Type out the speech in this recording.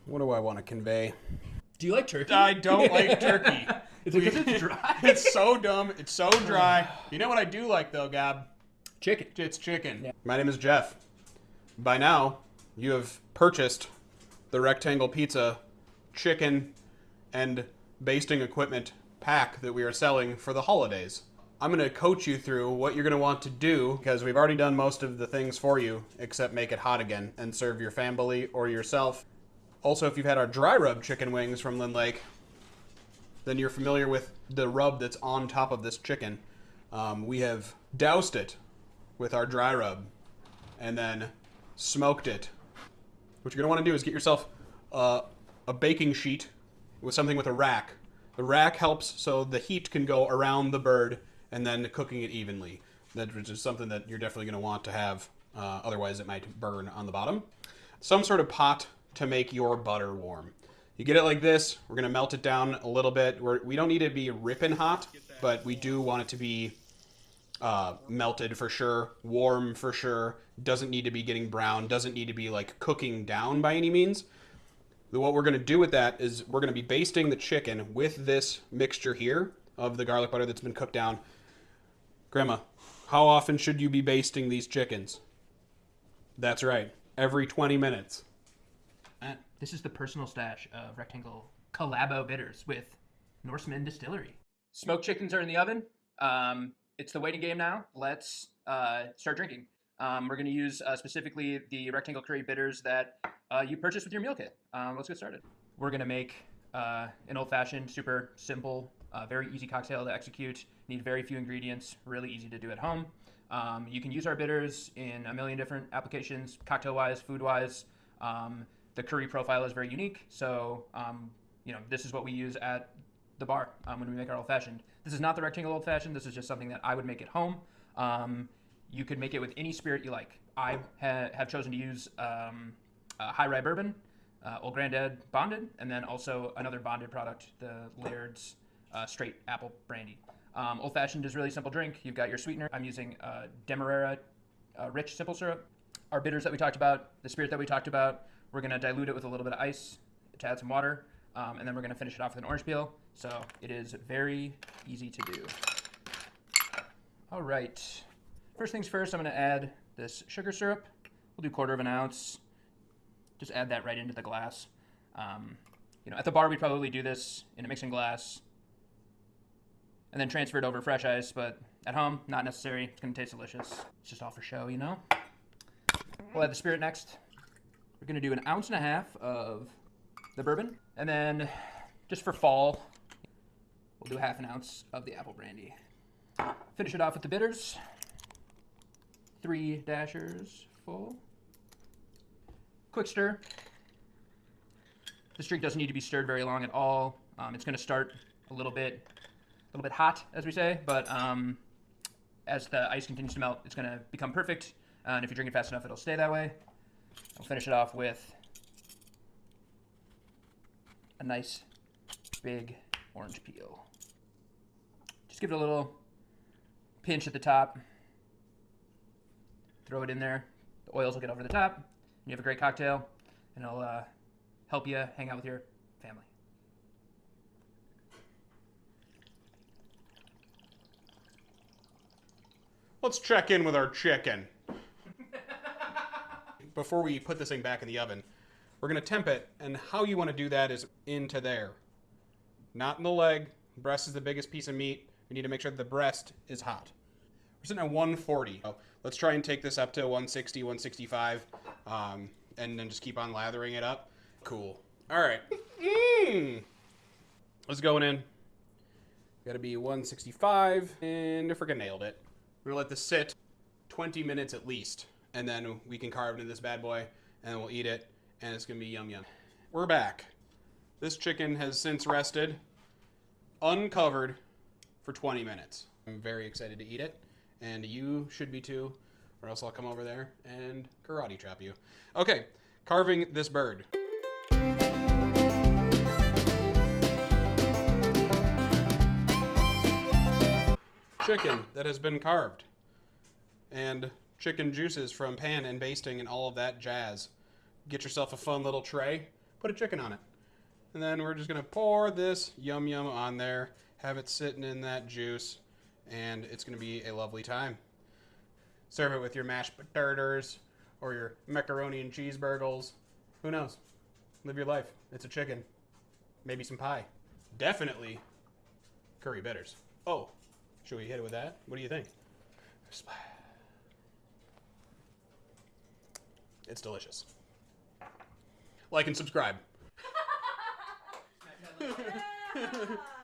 What do I want to convey? Do you like turkey? I don't like turkey. It's because it's dry. It's so dumb. It's so dry. You know what I do like, though, Gab? Chicken. It's chicken. Yeah. My name is Jeff. By now, you have purchased the Wrecktangle Pizza chicken and basting equipment pack that we are selling for the holidays. I'm going to coach you through what you're going to want to do because we've already done most of the things for you except make it hot again and serve your family or yourself. Also, if you've had our dry rub chicken wings from Lynn Lake, then you're familiar with the rub that's on top of this chicken. We have doused it with our dry rub and then smoked it. What you're going to want to do is get yourself a baking sheet with something with a rack. The rack helps so the heat can go around the bird and then cooking it evenly. That is something that you're definitely going to want to have. Otherwise, it might burn on the bottom. Some sort of pot to make your butter warm. You get it like this. We're going to melt it down a little bit. We don't need it to be ripping hot, but we do want it to be melted for sure, warm for sure. Doesn't need to be getting brown. Doesn't need to be like cooking down by any means. What we're going to do with that is we're going to be basting the chicken with this mixture here of the garlic butter that's been cooked down. Grandma, how often should you be basting these chickens? That's right, every 20 minutes. This is the personal stash of Rectangle Collabo bitters with Norseman Distillery. Smoked chickens are in the oven. It's the waiting game now. Let's start drinking. We're going to use specifically the Rectangle Curry bitters that you purchased with your meal kit. Let's get started. We're going to make an old-fashioned, super simple, very easy cocktail to execute. Need very few ingredients, really easy to do at home. You can use our bitters in a million different applications, cocktail-wise, food-wise. The curry profile is very unique, so this is what we use at the bar when we make our old-fashioned. This is not the Rectangle old-fashioned. This is just something that I would make at home. You could make it with any spirit you like. I have chosen to use high rye bourbon, Old Grandad bonded, and then also another bonded product, the Laird's straight apple brandy. Old-fashioned is a really simple drink. You've got your sweetener. I'm using Demerara rich simple syrup. Our bitters that we talked about, the spirit that we talked about, we're going to dilute it with a little bit of ice to add some water, and then we're going to finish it off with an orange peel. So it is very easy to do. All right. First things first, I'm going to add this sugar syrup. We'll do 1/4 ounce. Just add that right into the glass. At the bar, we'd probably do this in a mixing glass and then transfer it over fresh ice, but at home, not necessary. It's going to taste delicious. It's just all for show, you know? We'll add the spirit next. We're going to do 1.5 ounces of the bourbon, and then just for fall, we'll do 1/2 ounce of the apple brandy. Finish it off with the bitters. 3 dashers full. Quick stir. This drink doesn't need to be stirred very long at all. It's going to start a little bit hot, as we say, but as the ice continues to melt, it's going to become perfect. And if you drink it fast enough, it'll stay that way. We'll finish it off with a nice big orange peel. Just give it a little pinch at the top. Throw it in there. The oils will get over the top. And you have a great cocktail, and it'll help you hang out with your family. Let's check in with our chicken. Before we put this thing back in the oven, we're going to temp it, and how you want to do that is into there. Not in the leg. The breast is the biggest piece of meat. We need to make sure that the breast is hot. We're sitting at 140. So let's try and take this up to 160, 165, and then just keep on lathering it up. Cool. All right. Let's go in. Got to be 165, and I freaking nailed it. We're going to let this sit 20 minutes at least, and then we can carve into this bad boy, and then we'll eat it, and it's going to be yum yum. We're back. This chicken has since rested, uncovered, for 20 minutes. I'm very excited to eat it, and you should be too, or else I'll come over there and karate chop you. Okay, carving this bird. Chicken that has been carved, and chicken juices from pan and basting and all of that jazz. Get yourself a fun little tray, put a chicken on it. And then we're just going to pour this yum yum on there, have it sitting in that juice, and it's going to be a lovely time. Serve it with your mashed potatoes or your macaroni and cheeseburgers. Who knows? Live your life. It's a chicken. Maybe some pie. Definitely curry bitters. Oh, should we hit it with that? What do you think? It's delicious. Like and subscribe.